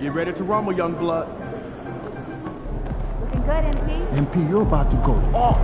Get ready to rumble, young blood. Looking good, MP. MP, you're about to go off.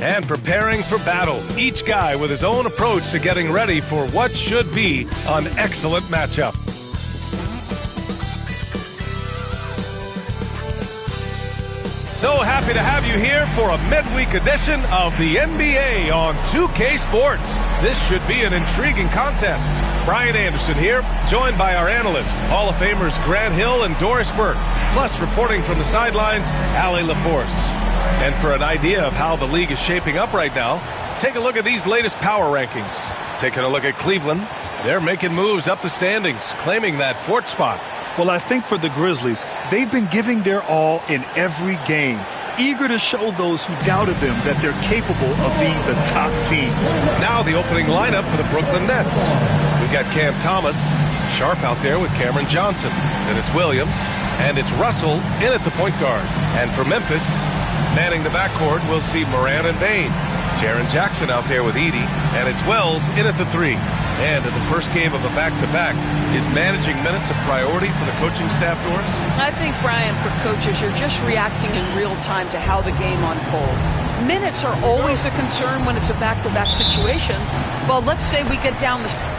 And preparing for battle, each guy with his own approach to getting ready for what should be an excellent matchup. So happy to have you here for a midweek edition of the NBA on 2K Sports. This should be an intriguing contest. Brian Anderson here, joined by our analysts, Hall of Famers Grant Hill and Doris Burke, plus reporting from the sidelines, Allie LaForce. And for an idea of how the league is shaping up right now, take a look at these latest power rankings. Taking a look at Cleveland, they're making moves up the standings, claiming that fourth spot. Well, I think for the Grizzlies, they've been giving their all in every game, eager to show those who doubted them that they're capable of being the top team. Now the opening lineup for the Brooklyn Nets. We've got Cam Thomas, Sharp out there with Cameron Johnson. Then it's Williams, and it's Russell in at the point guard. And for Memphis, manning the backcourt, we'll see Moran and Bane. Jaren Jackson out there with Edey, and it's Wells in at the three. And in the first game of a back-to-back, is managing minutes a priority for the coaching staff, Doris? I think, Brian, for coaches, you're just reacting in real time to how the game unfolds. Minutes are always a concern when it's a back-to-back situation. Well, let's say we get down the...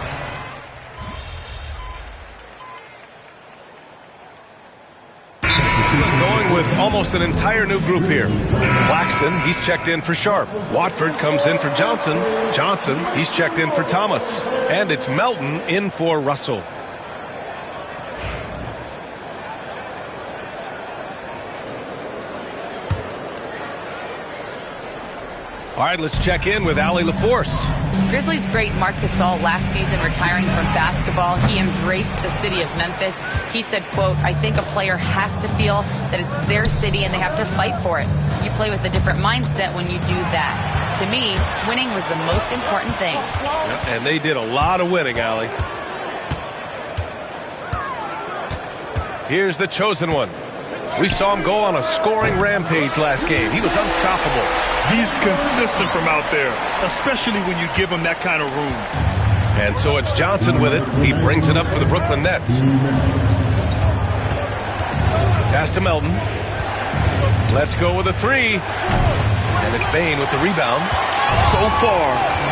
Going with almost an entire new group here. Claxton, he's checked in for Sharp. Watford comes in for Johnson. Johnson, he's checked in for Thomas. And it's Melton in for Russell. All right, let's check in with Allie LaForce. Grizzlies great Marc Gasol last season retiring from basketball. He embraced the city of Memphis. He said, quote, "I think a player has to feel that it's their city and they have to fight for it. You play with a different mindset when you do that. To me, winning was the most important thing." Yeah, and they did a lot of winning, Allie. Here's the chosen one. We saw him go on a scoring rampage last game. He was unstoppable. He's consistent from out there, especially when you give him that kind of room. And so it's Johnson with it. He brings it up for the Brooklyn Nets. Pass to Melton. Let's go with a three. And it's Bane with the rebound. So far,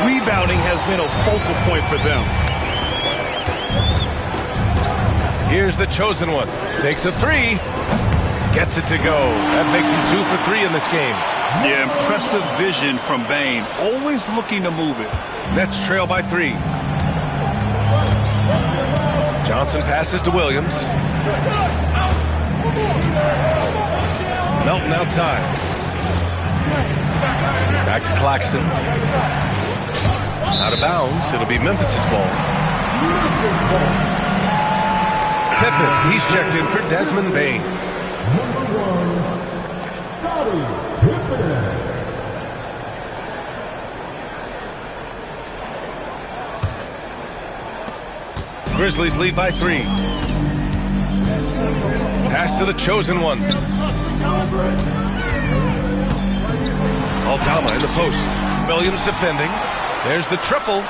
rebounding has been a focal point for them. Here's the chosen one. Takes a three. Gets it to go. That makes him 2 for 3 in this game. Yeah, impressive vision from Bane. Always looking to move it. Nets trail by 3. Johnson passes to Williams. Melton outside. Back to Claxton. Out of bounds. It'll be Memphis's ball. Pippen, he's checked in for Desmond Bane. Grizzlies lead by 3. Pass to the chosen one. Aldama in the post. Williams defending. There's the triple.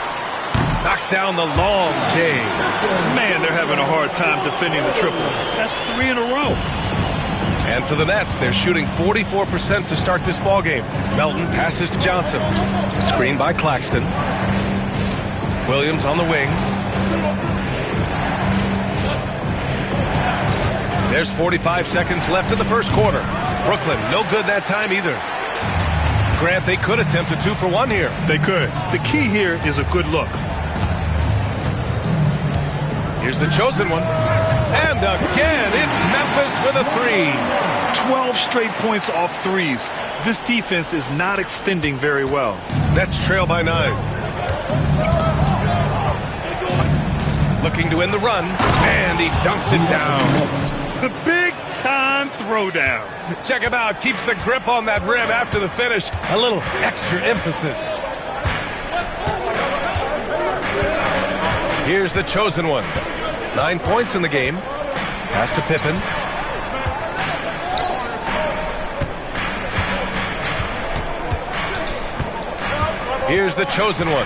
Knocks down the long J. Man, they're having a hard time defending the triple. That's 3 in a row. And for the Nets, they're shooting 44% to start this ball game. Melton passes to Johnson. Screen by Claxton. Williams on the wing. There's 45 seconds left in the first quarter. Brooklyn, no good that time either. Grant, they could attempt a 2-for-1 here. They could. The key here is a good look. Here's the chosen one. And again, it's Memphis with a 3. 12 straight points off threes. This defense is not extending very well. Nets trail by 9. Looking to win the run, and he dunks it down. The big-time throwdown. Check him out. Keeps the grip on that rim after the finish. A little extra emphasis. Here's the chosen one. 9 points in the game. Pass to Pippen. Here's the chosen one.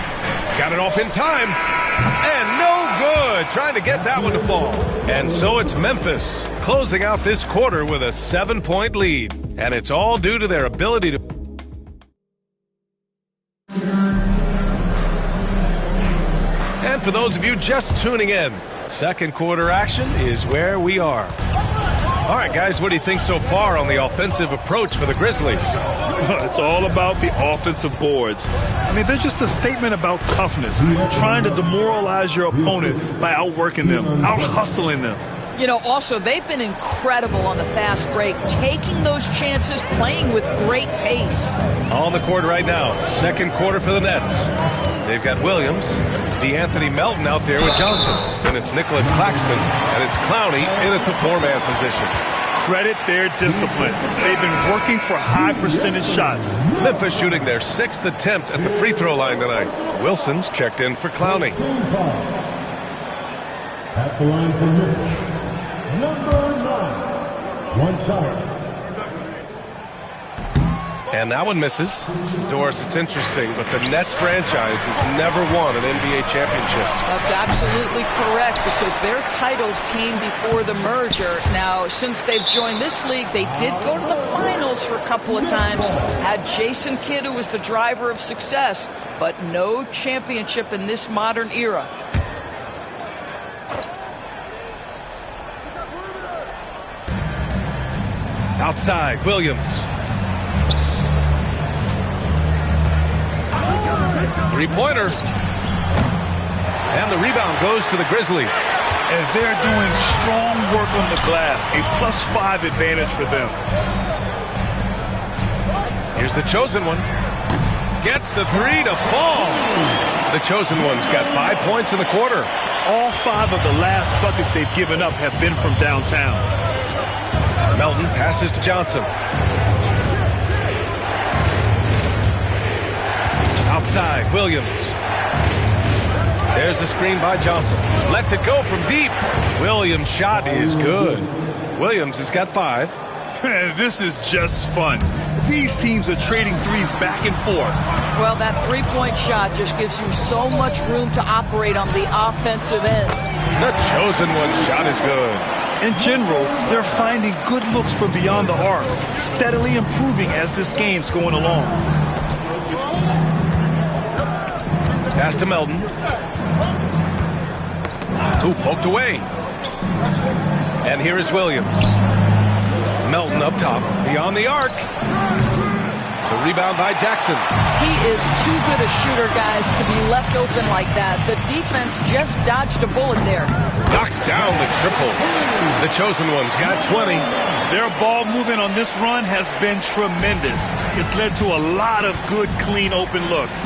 Got it off in time. And no good. Trying to get that one to fall. And so it's Memphis closing out this quarter with a 7-point lead. And it's all due to their ability to... And for those of you just tuning in, second quarter action is where we are. All right, guys, what do you think so far on the offensive approach for the Grizzlies? It's all about the offensive boards. I mean, they're just a statement about toughness, trying to demoralize your opponent by outworking them, out-hustling them. You know, also, they've been incredible on the fast break, taking those chances, playing with great pace. On the court right now, second quarter for the Nets. They've got Williams, DeAnthony Melton out there with Johnson. And it's Nicholas Claxton, and it's Clowney in at the 4-man position. Credit their discipline. They've been working for high percentage shots. Memphis shooting their 6th attempt at the free throw line tonight. Wilson's checked in for Clowney. At the line for Memphis, number 9, one side. And that one misses. Doris, it's interesting, but the Nets franchise has never won an NBA championship. That's absolutely correct, because their titles came before the merger. Now, since they've joined this league, they did go to the finals for a couple of times. Had Jason Kidd, who was the driver of success, but no championship in this modern era. Outside, Williams. Three-pointer. And the rebound goes to the Grizzlies. And they're doing strong work on the glass. A +5 advantage for them. Here's the chosen one. Gets the 3 to fall. The chosen one's got 5 points in the quarter. All 5 of the last buckets they've given up have been from downtown. Melton passes to Johnson. Outside, Williams. There's a screen by Johnson. Lets it go from deep. Williams' shot is good. Williams has got 5. This is just fun. These teams are trading threes back and forth. Well, that three-point shot just gives you so much room to operate on the offensive end. The chosen one shot is good. In general, they're finding good looks from beyond the arc, steadily improving as this game's going along. Pass to Melton. Ooh, poked away. And here is Williams. Melton up top, beyond the arc. The rebound by Jackson. He is too good a shooter, guys, to be left open like that. The defense just dodged a bullet there. Knocks down the triple. The chosen one's got 20. Their ball movement on this run has been tremendous. It's led to a lot of good, clean, open looks.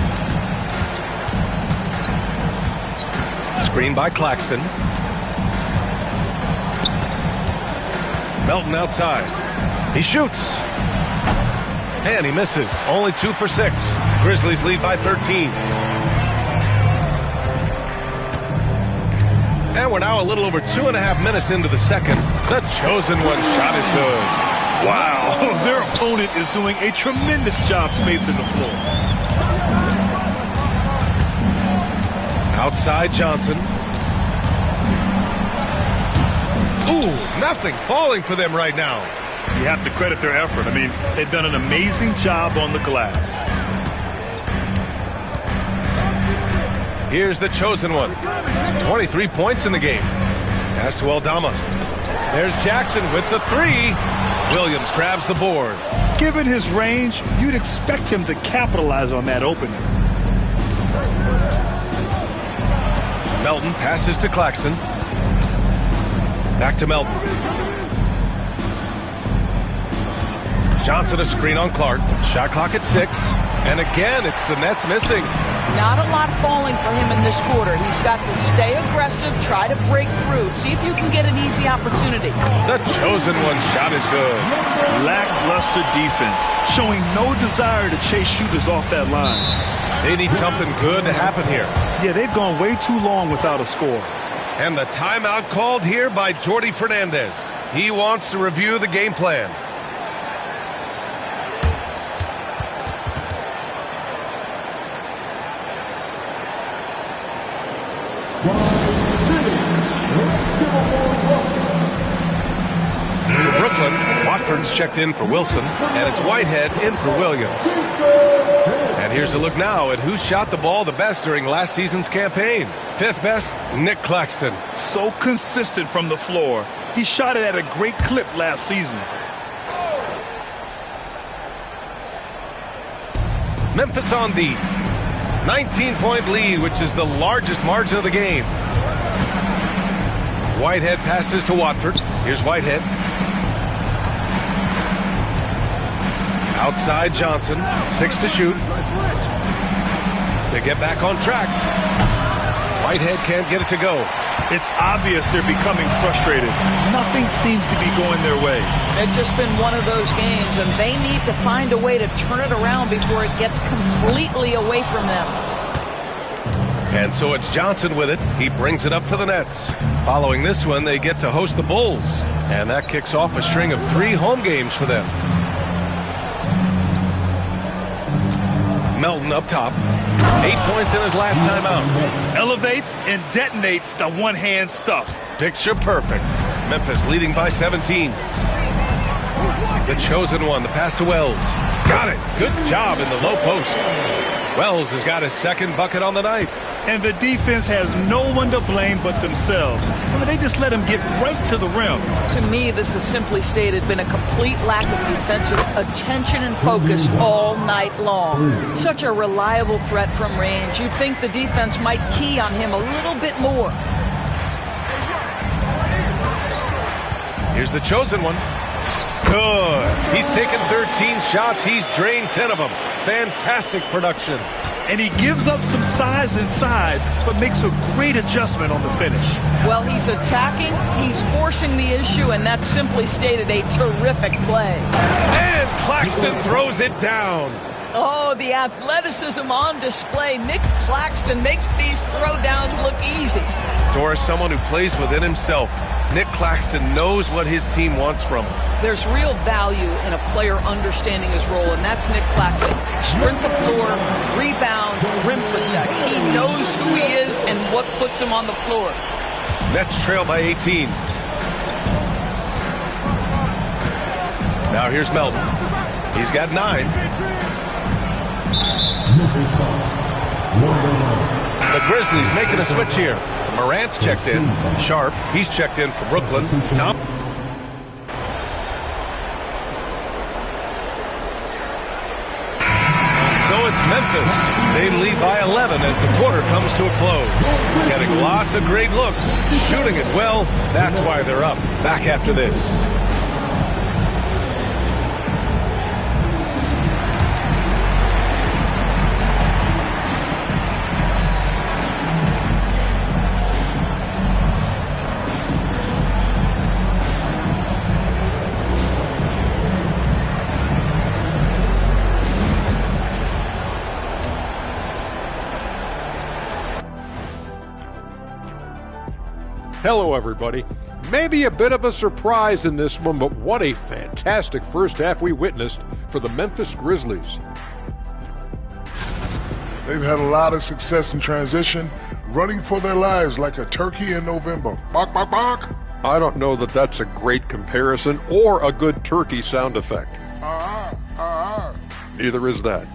Screen by Claxton. Melton outside. He shoots. And he misses. Only 2 for 6. Grizzlies lead by 13. And we're now a little over 2.5 minutes into the second. The chosen one shot is good. Wow, their opponent is doing a tremendous job spacing the floor. Outside Johnson. Ooh, nothing falling for them right now. You have to credit their effort. I mean, they've done an amazing job on the glass. Here's the chosen one. 23 points in the game. Pass to Aldama. There's Jackson with the three. Williams grabs the board. Given his range, you'd expect him to capitalize on that opening. Melton passes to Claxton. Back to Melton. Johnson a screen on Clark. Shot clock at 6. And again, it's the Nets missing. Not a lot falling for him in this quarter. He's got to stay aggressive, try to break through, see if you can get an easy opportunity. The chosen one shot is good. Lackluster defense, showing no desire to chase shooters off that line. They need something good to happen here. Yeah, they've gone way too long without a score. And the timeout called here by Jordi Fernandez. He wants to review the game plan. For Brooklyn, Watford's checked in for Wilson, and it's Whitehead in for Williams. And here's a look now at who shot the ball the best during last season's campaign. 5th best, Nick Claxton. So consistent from the floor. He shot it at a great clip last season. Memphis on the 19-point lead, which is the largest margin of the game. Whitehead passes to Watford. Here's Whitehead. Outside Johnson. 6 to shoot. To get back on track. Whitehead can't get it to go. It's obvious they're becoming frustrated. Nothing seems to be going their way. It's just been one of those games, and they need to find a way to turn it around before it gets completely away from them. And so it's Johnson with it. He brings it up for the Nets. Following this one, they get to host the Bulls. And that kicks off a string of 3 home games for them. Melton up top. 8 points in his last time out. Elevates and detonates the one-hand stuff. Picture perfect. Memphis leading by 17. The chosen one, the pass to Wells. Got it. Good job in the low post. Wells has got his 2nd bucket on the night. And the defense has no one to blame but themselves. I mean, they just let him get right to the rim. To me, this has simply stated been a complete lack of defensive attention and focus all night long. Such a reliable threat from range. You'd think the defense might key on him a little bit more. Here's the chosen one. Good. He's taken 13 shots. He's drained 10 of them. Fantastic production. And he gives up some size inside, but makes a great adjustment on the finish. Well, he's attacking, he's forcing the issue, and that's simply stated a terrific play. And Claxton throws it down. Oh, the athleticism on display. Nick Claxton makes these throwdowns look easy. Doris, someone who plays within himself. Nick Claxton knows what his team wants from him. There's real value in a player understanding his role, and that's Nick Claxton. Sprint the floor, rebound, rim protect. He knows who he is and what puts him on the floor. Nets trail by 18. Now here's Melton. He's got 9. The Grizzlies making a switch here. Morant's checked in. Sharp, he's checked in for Brooklyn. Tom. So it's Memphis. They lead by 11 as the quarter comes to a close. Getting lots of great looks. Shooting it well. That's why they're up. Back after this. Hello, everybody. Maybe a bit of a surprise in this one, but what a fantastic first half we witnessed for the Memphis Grizzlies. They've had a lot of success in transition, running for their lives like a turkey in November. Bark, bark, bark. I don't know that that's a great comparison or a good turkey sound effect. Neither is that.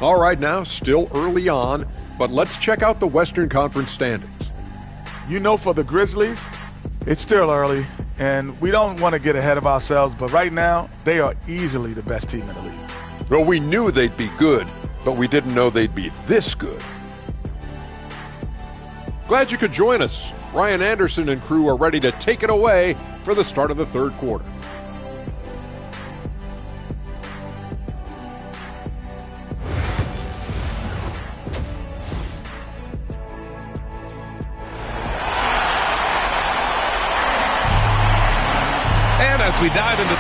All right, now, still early on, but let's check out the Western Conference standings. You know, for the Grizzlies, it's still early, and we don't want to get ahead of ourselves, but right now, they are easily the best team in the league. Well, we knew they'd be good, but we didn't know they'd be this good. Glad you could join us. Ryan Anderson and crew are ready to take it away for the start of the third quarter. And as we dive into...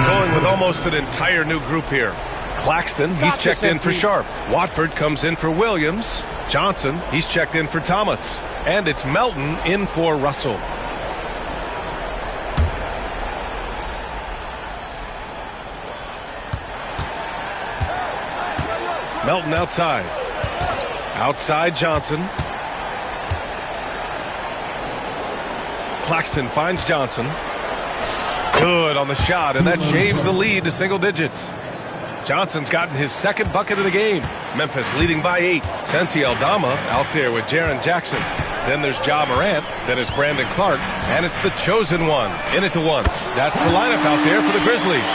going with almost an entire new group here. Claxton, he's checked in for Sharp. Watford comes in for Williams. Johnson, he's checked in for Thomas. And it's Melton in for Russell. Melton outside. Outside Johnson. Claxton finds Johnson. Good on the shot, and that shaves the lead to single digits. Johnson's gotten his second bucket of the game. Memphis leading by 8. Santi Aldama out there with Jaren Jackson. Then there's Ja Morant. Then it's Brandon Clark. And it's the chosen one. In it to 1. That's the lineup out there for the Grizzlies.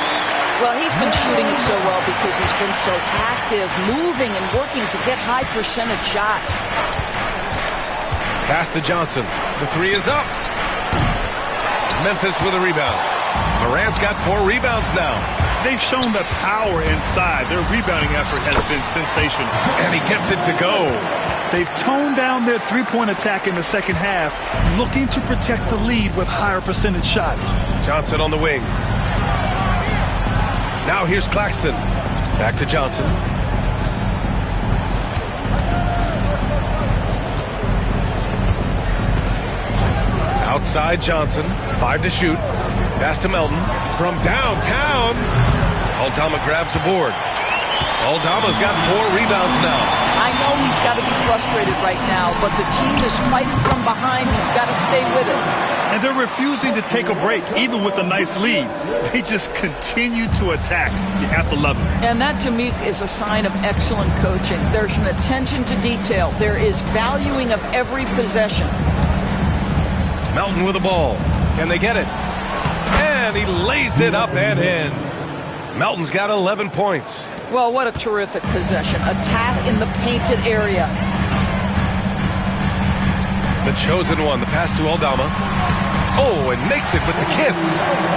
Well, he's been shooting it so well because he's been so active, moving and working to get high percentage shots. Pass to Johnson. The 3 is up. Memphis with a rebound. Morant's got 4 rebounds now. They've shown the power inside. Their rebounding effort has been sensational. And he gets it to go. They've toned down their three-point attack in the second half, looking to protect the lead with higher percentage shots. Johnson on the wing. Now here's Claxton. Back to Johnson. Outside Johnson. 5 to shoot. Pass to Melton. From downtown. Aldama grabs the board. Aldama's got 4 rebounds now. I know he's got to be frustrated right now, but the team is fighting from behind. He's got to stay with it. And they're refusing to take a break, even with a nice lead. They just continue to attack. You have to love it. And that, to me, is a sign of excellent coaching. There's an attention to detail. There is valuing of every possession. Melton with the ball. Can they get it? And he lays it up and in. Melton's got 11 points. Well, what a terrific possession. Attack in the painted area. The chosen one. The pass to Aldama. Oh, and makes it with the kiss.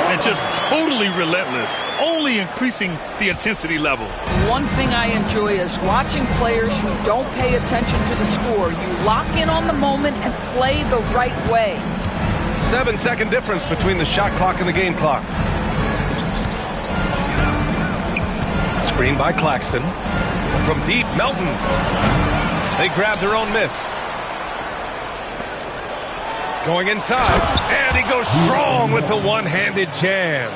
And just totally relentless, only increasing the intensity level. One thing I enjoy is watching players who don't pay attention to the score. You lock in on the moment and play the right way. 7-second difference between the shot clock and the game clock. Screen by Claxton. From deep, Melton. They grab their own miss. Going inside, and he goes strong with the one-handed jam.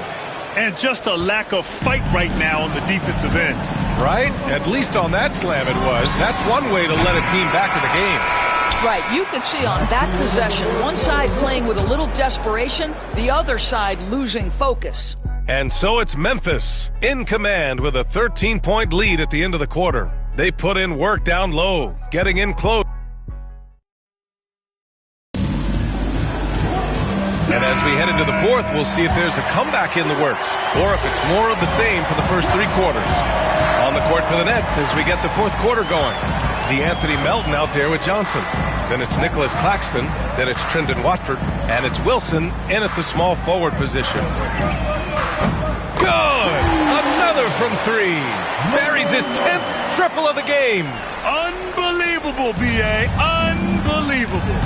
And just a lack of fight right now on the defensive end. Right? At least on that slam it was. That's one way to let a team back in the game. Right, you could see on that possession, one side playing with a little desperation, the other side losing focus. And so it's Memphis in command with a 13-point lead at the end of the quarter. They put in work down low, getting in close. And as we head into the fourth, we'll see if there's a comeback in the works or if it's more of the same for the first 3 quarters. On the court for the Nets as we get the fourth quarter going. DeAnthony Melton out there with Johnson. Then it's Nicholas Claxton. Then it's Trendon Watford. And it's Wilson in at the small forward position. Good! Another from 3. Buries his 10th triple of the game. Unbelievable, B.A. Unbelievable.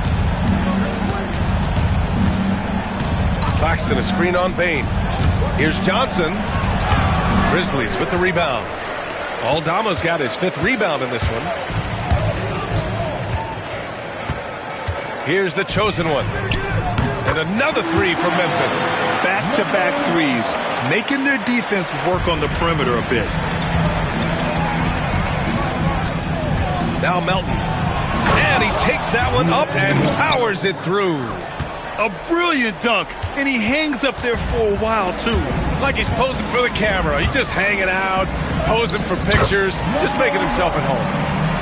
Claxton a screen on Bain. Here's Johnson. Grizzlies with the rebound. Aldama's got his 5th rebound in this one. Here's the chosen one. And another three from Memphis. Back-to-back threes, making their defense work on the perimeter a bit. Now Melton. And he takes that one up and powers it through. A brilliant dunk, and he hangs up there for a while, too. Like he's posing for the camera. He's just hanging out, posing for pictures, just making himself at home.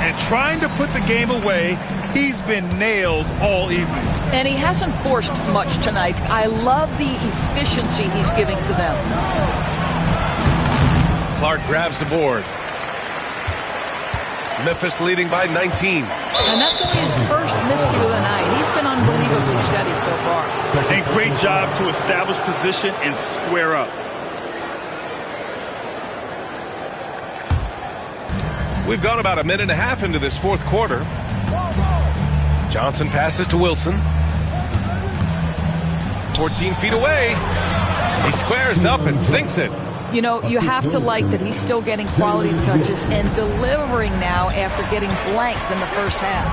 And trying to put the game away, he's been nails all evening. And he hasn't forced much tonight. I love the efficiency he's giving to them. Clark grabs the board. Memphis leading by 19. And that's only his first miscue of the night. He's been unbelievably steady so far. And great job to establish position and square up. We've gone about a minute and a half into this fourth quarter. Johnson passes to Wilson. 14 feet away. He squares up and sinks it. You know, you have to like that he's still getting quality touches and delivering now after getting blanked in the first half.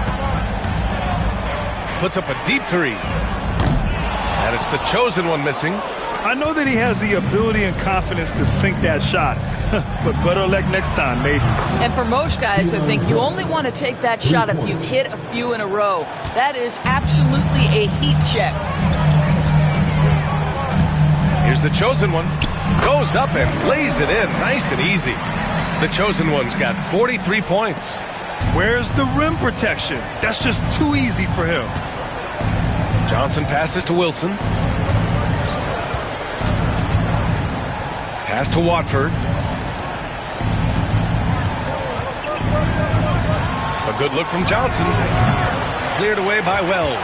Puts up a deep three. And it's the chosen one missing. I know that he has the ability and confidence to sink that shot, but better luck next time, maybe. And for most guys, I think you only want to take that shot if you've hit a few in a row. That is absolutely a heat check. Here's the chosen one. Goes up and lays it in nice and easy. The chosen one's got 43 points. Where's the rim protection? That's just too easy for him. Johnson passes to Wilson. Pass to Watford. A good look from Johnson. Cleared away by Wells.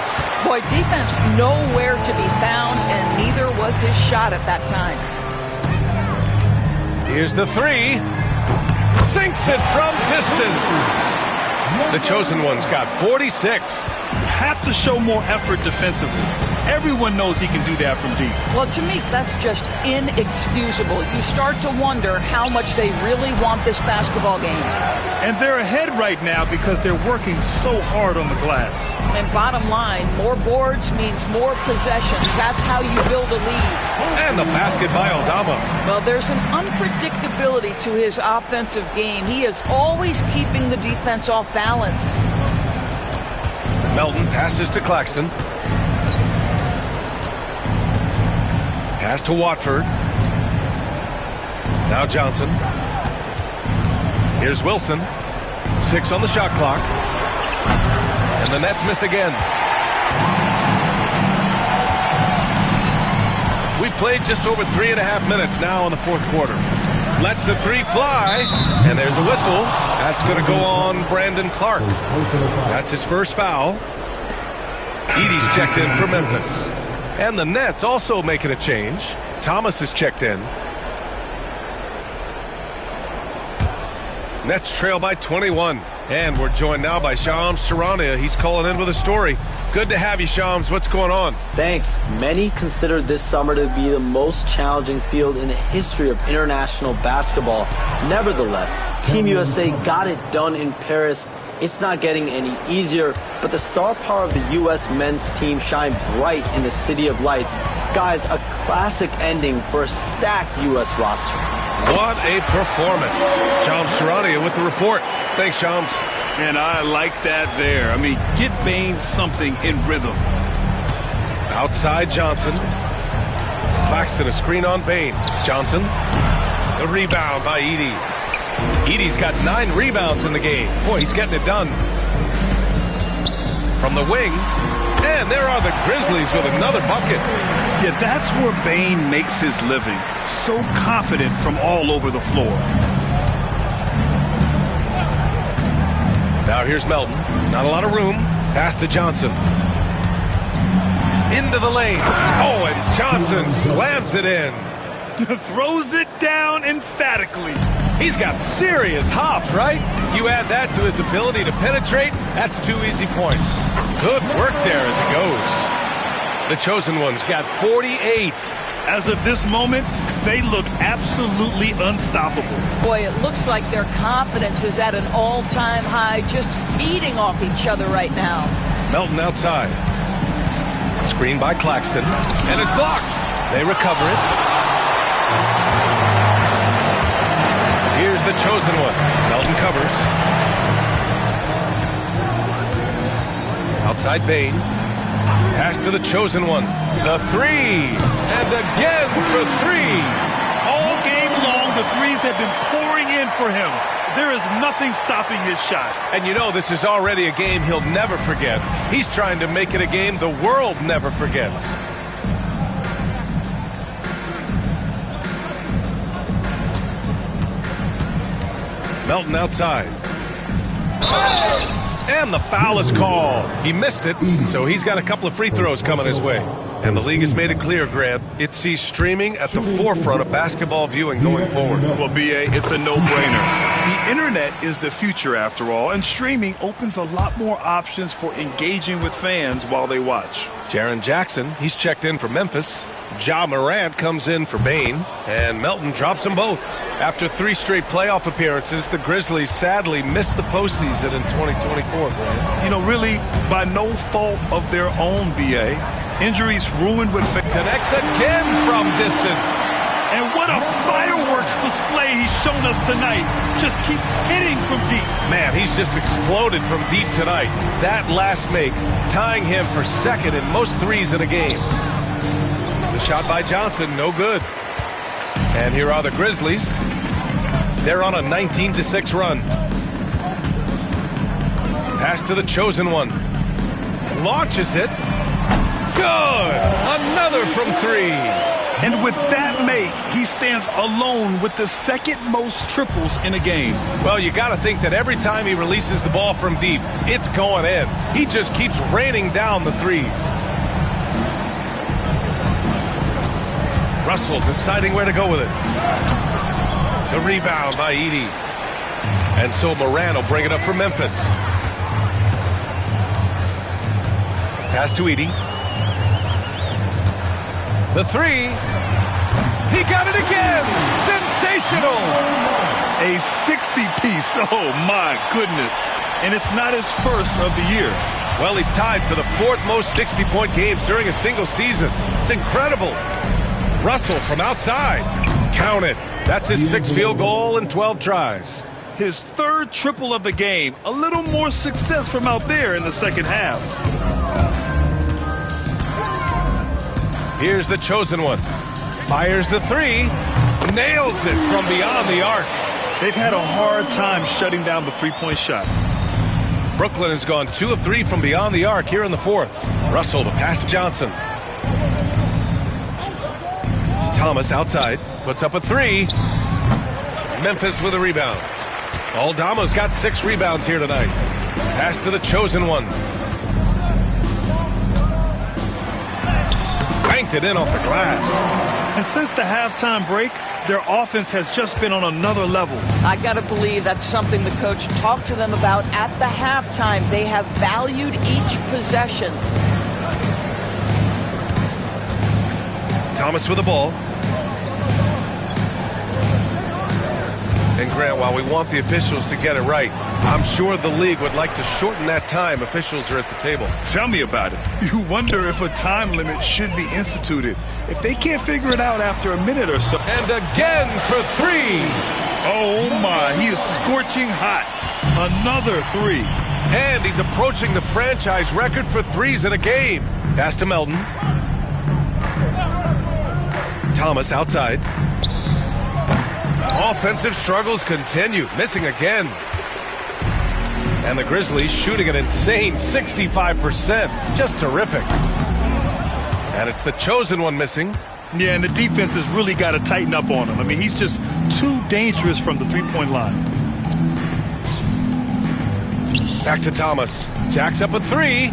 Boy, defense nowhere to be found, and neither was his shot at that time. Here's the three. Sinks it from distance. The chosen one's got 46. Have to show more effort defensively. Everyone knows he can do that from deep. Well, to me, that's just inexcusable. You start to wonder how much they really want this basketball game. And they're ahead right now because they're working so hard on the glass. And bottom line, more boards means more possessions. That's how you build a lead. And the basket by Aldama. Well, there's an unpredictability to his offensive game. He is always keeping the defense off balance. Melton passes to Claxton. Pass to Watford. Now Johnson. Here's Wilson. 6 on the shot clock. And the Nets miss again. We played just over 3.5 minutes now in the fourth quarter. Lets the three fly. And there's a whistle. That's going to go on Brandon Clark. That's his first foul. Edey's checked in for Memphis. And the Nets also making a change. Thomas is checked in. Nets trail by 21. And we're joined now by Shams Charania. He's calling in with a story. Good to have you, Shams. What's going on? Thanks. Many consider this summer to be the most challenging field in the history of international basketball. Nevertheless, Team USA got it done in Paris. It's not getting any easier, but the star power of the U.S. men's team shined bright in the City of Lights. Guys, a classic ending for a stacked U.S. roster. What a performance. Shams Charania with the report. Thanks, Shams. And I like that there. I mean, get Bain something in rhythm. Outside Johnson. Claxton a screen on Bain. Johnson. The rebound by Edey. Edey's got 9 rebounds in the game. Boy, he's getting it done. From the wing. And there are the Grizzlies with another bucket. Yeah, that's where Bain makes his living. So confident from all over the floor. Now here's Melton. Not a lot of room. Pass to Johnson. Into the lane. Oh, and Johnson slams it in. Throws it down emphatically. He's got serious hops, right? You add that to his ability to penetrate, that's 2 easy points. Good work there as he goes. The chosen one's got 48. As of this moment, they look absolutely unstoppable. Boy, it looks like their confidence is at an all-time high, just feeding off each other right now. Melton outside. Screen by Claxton. And it's blocked. They recover it. Here's the chosen one. Melton covers. Outside Bain. Pass to the chosen one. The three. And again for three. All game long, the threes have been pouring in for him. There is nothing stopping his shot. And you know this is already a game he'll never forget. He's trying to make it a game the world never forgets. Melton outside. And the foul is called. He missed it, so he's got a couple of free throws coming his way. And the league has made it clear, Grant, it sees streaming at the forefront of basketball viewing going forward. Well, B.A., it's a no-brainer. The internet is the future, after all, and streaming opens a lot more options for engaging with fans while they watch. Jaren Jackson, he's checked in for Memphis. Ja Morant comes in for Bain, and Melton drops them both. After 3 straight playoff appearances, the Grizzlies sadly missed the postseason in 2024, Grant. You know, really, by no fault of their own, B.A., injuries ruined what connects again from distance. And what a fireworks display he's shown us tonight. Just keeps hitting from deep. Man, he's just exploded from deep tonight. That last make, tying him for second in most threes in a game. The shot by Johnson, no good. And here are the Grizzlies. They're on a 19-6 run. Pass to the chosen one. Launches it. Good! Another from 3. And with that make, he stands alone with the second most triples in a game. Well, you got to think that every time he releases the ball from deep, it's going in. He just keeps raining down the threes. Russell deciding where to go with it. The rebound by Edey. And so Morant will bring it up for Memphis. Pass to Edey. The 3. He got it again. Sensational. A 60-piece. Oh, my goodness. And it's not his first of the year. Well, he's tied for the 4th most 60-point games during a single season. It's incredible. Russell from outside. Count it. That's his 6th field goal in 12 tries. His 3rd triple of the game. A little more success from out there in the second half. Here's the chosen one. Fires the 3. Nails it from beyond the arc. They've had a hard time shutting down the three-point shot. Brooklyn has gone 2 of 3 from beyond the arc here in the 4th. Russell to pass to Johnson. Thomas outside. Puts up a 3. Memphis with a rebound. Aldama's got 6 rebounds here tonight. Pass to the chosen one. Banked it in off the glass. And since the halftime break, their offense has just been on another level. I got to believe that's something the coach talked to them about at the halftime. They have valued each possession. Thomas with the ball. And Grant, while we want the officials to get it right, I'm sure the league would like to shorten that time officials are at the table. Tell me about it. You wonder if a time limit should be instituted. If they can't figure it out after a minute or so. And again for 3. Oh, my. He is scorching hot. Another 3. And he's approaching the franchise record for threes in a game. Pass to Melton. Thomas outside. Offensive struggles continue. Missing again. And the Grizzlies shooting an insane 65%. Just terrific. And it's the chosen one missing. Yeah, and the defense has really got to tighten up on him. I mean, he's just too dangerous from the three-point line. Back to Thomas. Jacks up a 3.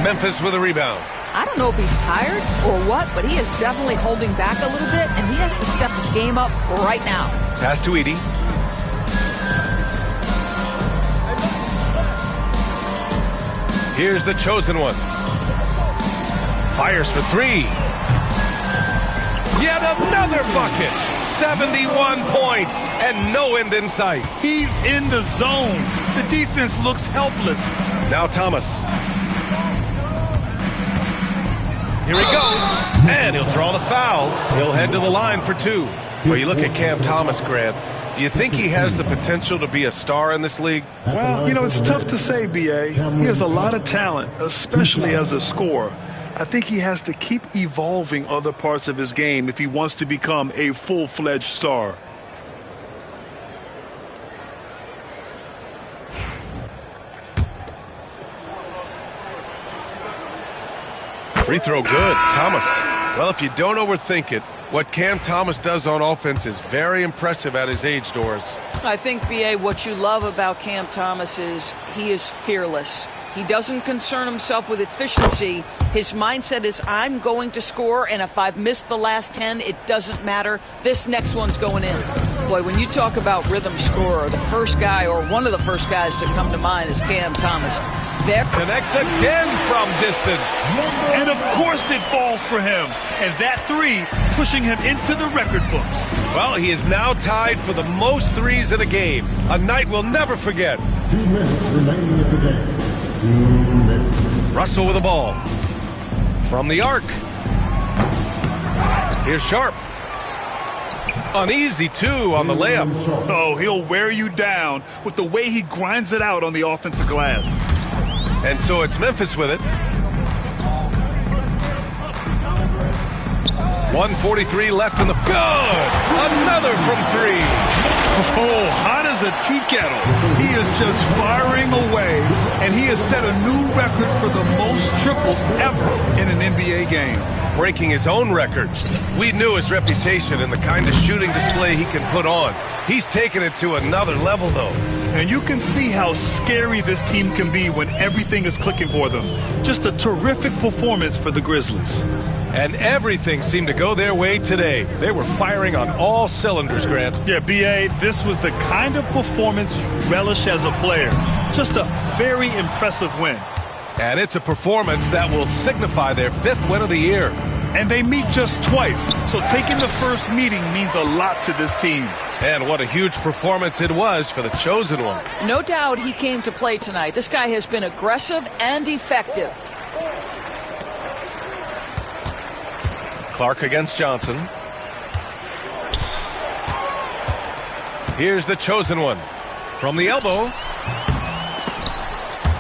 Memphis with a rebound. I don't know if he's tired or what, but he is definitely holding back a little bit, and he has to step his game up right now. Pass to Edey. Here's the chosen one. Fires for 3. Yet another bucket. 71 points and no end in sight. He's in the zone. The defense looks helpless. Now Thomas. Here he goes, and he'll draw the foul. He'll head to the line for 2. Well, you look at Cam Thomas, Grant. Do you think he has the potential to be a star in this league? Well, it's tough to say, B.A. He has a lot of talent, especially as a scorer. I think he has to keep evolving other parts of his game if he wants to become a full-fledged star. Free throw good. Thomas. Well, if you don't overthink it, what Cam Thomas does on offense is very impressive at his age, Doris. I think, B.A., what you love about Cam Thomas is he is fearless. He doesn't concern himself with efficiency. His mindset is, I'm going to score, and if I've missed the last 10, it doesn't matter. This next one's going in. Boy, when you talk about rhythm scorer, the first guy or one of the first guys to come to mind is Cam Thomas. Connects again from distance. And of course it falls for him. And that 3 pushing him into the record books. Well, he is now tied for the most threes in a game. A night we'll never forget. 2 minutes remaining in the game. 2 minutes. Russell with the ball. From the arc. Here's Sharp. An easy 2 on the layup. Oh, he'll wear you down with the way he grinds it out on the offensive glass. And so it's Memphis with it. 1:43 left in the... Good! Another from 3. Oh, hot as a tea kettle. He is just firing away, and he has set a new record for the most triples ever in an NBA game. Breaking his own record. We knew his reputation and the kind of shooting display he can put on. He's taken it to another level, though. And you can see how scary this team can be when everything is clicking for them. Just a terrific performance for the Grizzlies. And everything seemed to go their way today. They were firing on all cylinders, Grant. Yeah, B.A., this was the kind of performance you relish as a player. Just a very impressive win. And it's a performance that will signify their 5th win of the year. And they meet just twice, so taking the first meeting means a lot to this team. And what a huge performance it was for the chosen one. No doubt he came to play tonight. This guy has been aggressive and effective. Clark against Johnson. Here's the chosen one. From the elbow.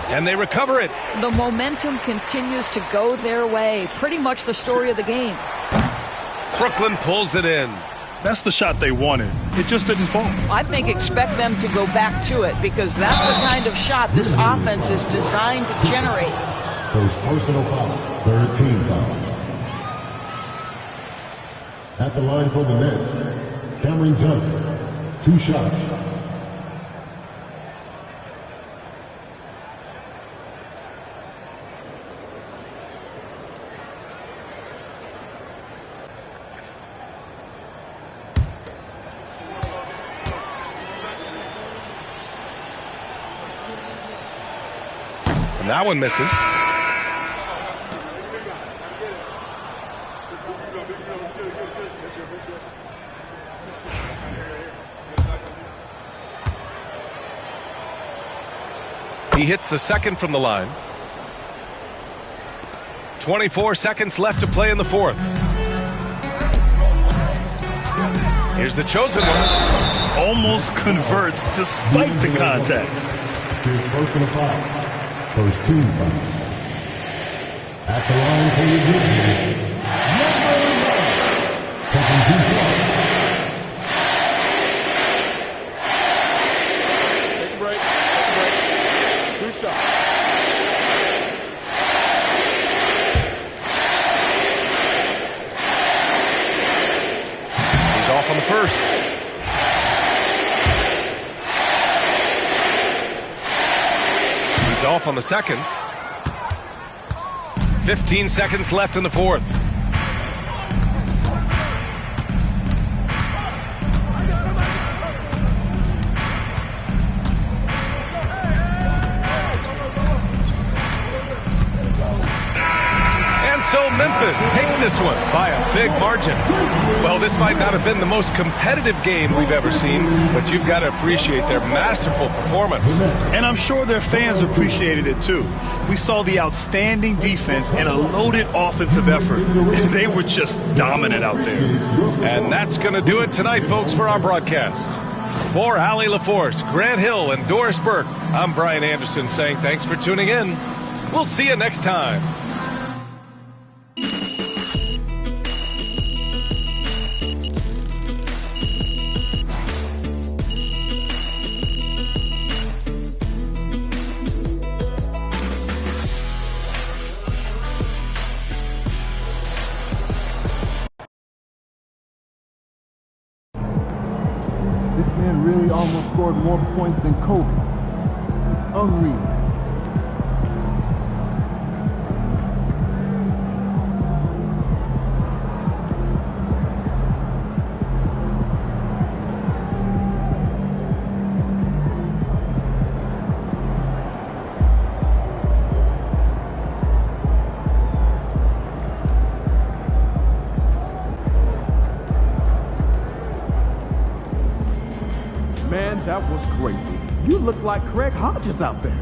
And they recover it. The momentum continues to go their way. Pretty much the story of the game. Brooklyn pulls it in. That's the shot they wanted. It just didn't fall. I think expect them to go back to it because that's the kind of shot this offense is designed to generate. First personal foul. 3rd team foul. At the line for the Nets, Cameron Johnson. 2 shots. And that one misses. He hits the second from the line. 24 seconds left to play in the 4th. Here's the chosen one. Almost converts despite the contact. Here's personal foul. First team foul. At the line for the Grizzlies, number 9. Taking 2 shots. Take a break. 2 shots. He's off on the first. He's off on the second. 15 seconds left in the 4th. Memphis takes this one by a big margin. Well, this might not have been the most competitive game we've ever seen, but you've got to appreciate their masterful performance. And I'm sure their fans appreciated it too. We saw the outstanding defense and a loaded offensive effort. They were just dominant out there. And that's going to do it tonight, folks, for our broadcast. For Allie LaForce, Grant Hill, and Doris Burke, I'm Brian Anderson saying thanks for tuning in. We'll see you next time. This man really almost scored more points than Kobe. Unreal. Man, that was crazy. You look like Craig Hodges out there.